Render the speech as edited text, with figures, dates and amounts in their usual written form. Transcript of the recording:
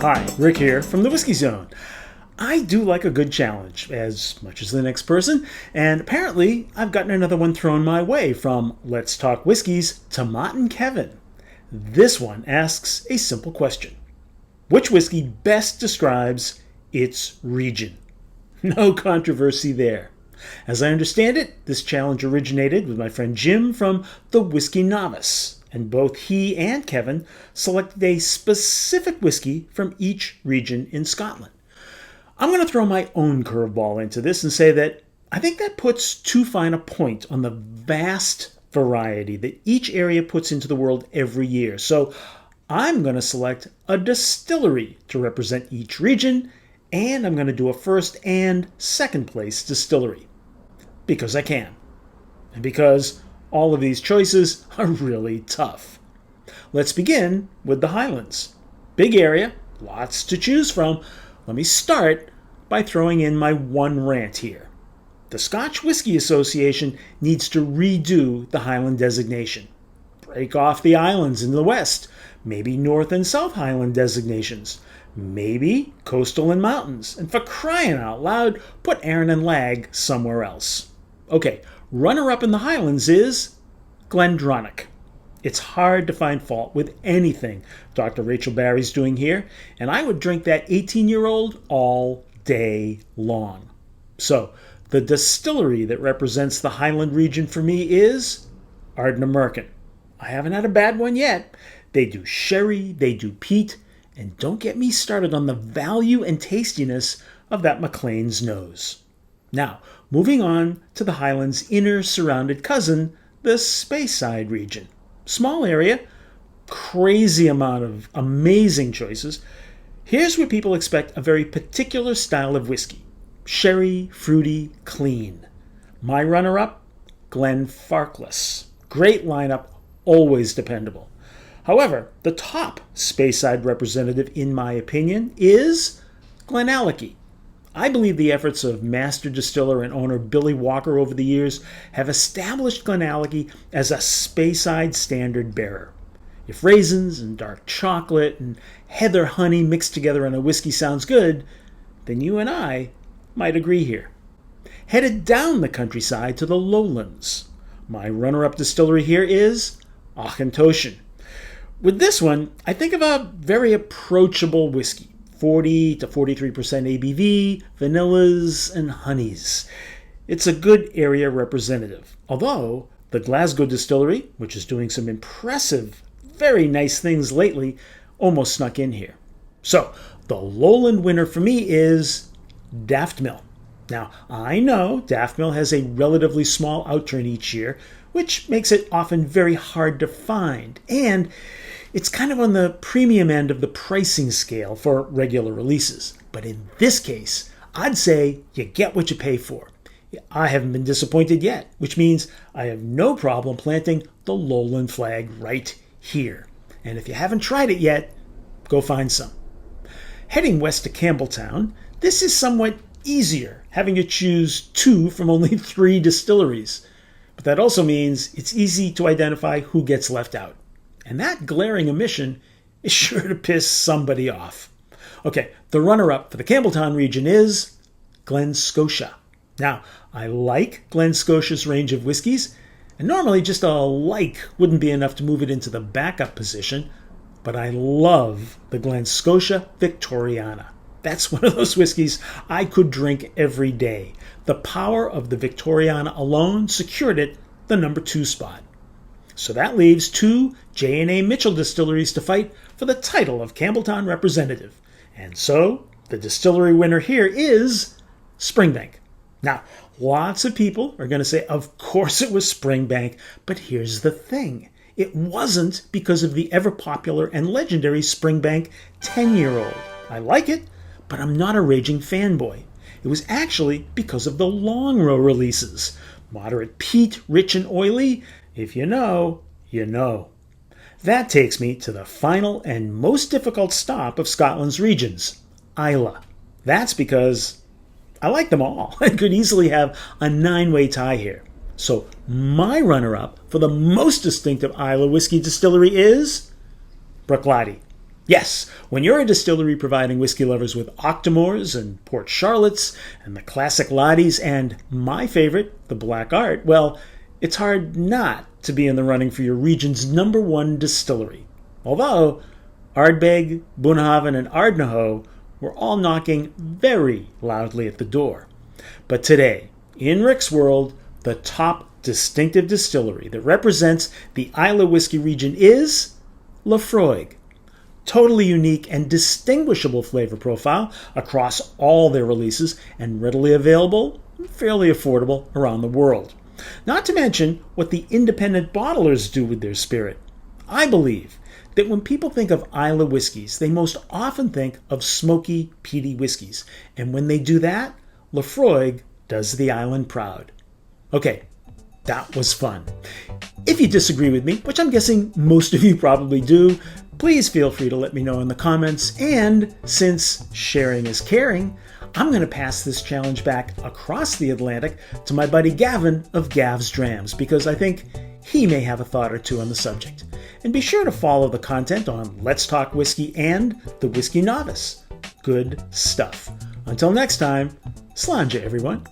Hi, Rick here from the Whiskey Zone. I do like a good challenge, as much as the next person, and apparently I've gotten another one thrown my way from Let's Talk Whiskeys to Mott and Kevin. This one asks a simple question. Which whiskey best describes its region? No controversy there. As I understand it, this challenge originated with my friend Jim from the WhiskeyNovice, and both he and Kevin selected a specific whiskey from each region in Scotland. I'm going to throw my own curveball into this and say that I think that puts too fine a point on the vast variety that each area puts into the world every year. So I'm going to select a distillery to represent each region, and I'm going to do a first and second place distillery. Because I can. And because all of these choices are really tough. Let's begin with the Highlands. Big area, lots to choose from. Let me start by throwing in my one rant here. The Scotch Whisky Association needs to redo the Highland designation. Break off the islands in the west, maybe North and South Highland designations, maybe coastal and mountains, and for crying out loud, put Arran and Lag somewhere else. Okay, runner-up in the Highlands is Glendronach. It's hard to find fault with anything Dr. Rachel Barry's doing here, and I would drink that 18-year-old all day long. So, the distillery that represents the Highland region for me is Ardnamurchan. I haven't had a bad one yet. They do sherry, they do peat, and don't get me started on the value and tastiness of that Maclean's nose. Now, moving on to the Highlands' inner surrounded cousin, the Speyside region. Small area, crazy amount of amazing choices. Here's where people expect a very particular style of whiskey. Sherry, fruity, clean. My runner-up, Glenfarclas. Great lineup, always dependable. However, the top Speyside representative, in my opinion, is Glenallachie. I believe the efforts of master distiller and owner Billy Walker over the years have established Glenallachie as a Speyside standard bearer. If raisins and dark chocolate and heather honey mixed together in a whiskey sounds good, then you and I might agree here. Headed down the countryside to the lowlands. My runner-up distillery here is Auchentoshan. With this one, I think of a very approachable whiskey. 40 to 43% ABV, vanillas, and honeys. It's a good area representative. Although, the Glasgow distillery, which is doing some impressive, very nice things lately, almost snuck in here. So, the lowland winner for me is Daftmill. Now, I know Daftmill has a relatively small outturn each year, which makes it often very hard to find, and it's kind of on the premium end of the pricing scale for regular releases. But in this case, I'd say you get what you pay for. I haven't been disappointed yet, which means I have no problem planting the lowland flag right here. And if you haven't tried it yet, go find some. Heading west to Campbelltown, this is somewhat easier, having to choose 2 from only 3 distilleries. But that also means it's easy to identify who gets left out. And that glaring omission is sure to piss somebody off. Okay, the runner-up for the Campbelltown region is Glen Scotia. Now, I like Glen Scotia's range of whiskeys, and normally just a like wouldn't be enough to move it into the backup position, but I love the Glen Scotia Victoriana. That's one of those whiskeys I could drink every day. The power of the Victoriana alone secured it the number 2 spot. So that leaves 2 J&A Mitchell distilleries to fight for the title of Campbelltown representative. And so, the distillery winner here is Springbank. Now, lots of people are going to say, of course it was Springbank, but here's the thing. It wasn't because of the ever-popular and legendary Springbank 10-year-old. I like it, but I'm not a raging fanboy. It was actually because of the long row releases. Moderate peat, rich and oily. If you know, you know. That takes me to the final and most difficult stop of Scotland's regions, Islay. That's because I like them all. I could easily have a 9-way tie here. So my runner-up for the most distinctive Islay whiskey distillery is Bruichladdich. Yes, when you're a distillery providing whiskey lovers with Octomores and Port Charlottes and the classic Lotties and my favorite, the Black Art, well, it's hard not to be in the running for your region's #1 distillery. Although Ardbeg, Bunnahabhain, and Ardnahoe were all knocking very loudly at the door. But today, in Rick's world, the top distinctive distillery that represents the Islay whiskey region is Laphroaig. Totally unique and distinguishable flavor profile across all their releases and readily available, fairly affordable around the world. Not to mention what the independent bottlers do with their spirit. I believe that when people think of Islay whiskies, they most often think of smoky, peaty whiskies. And when they do that, Laphroaig does the island proud. Okay, that was fun. If you disagree with me, which I'm guessing most of you probably do, please feel free to let me know in the comments. And since sharing is caring, I'm going to pass this challenge back across the Atlantic to my buddy Gavin of Gav's Drams, because I think he may have a thought or two on the subject. And be sure to follow the content on Let's Talk Whiskey and the Whiskey Novice. Good stuff. Until next time, slàinte everyone.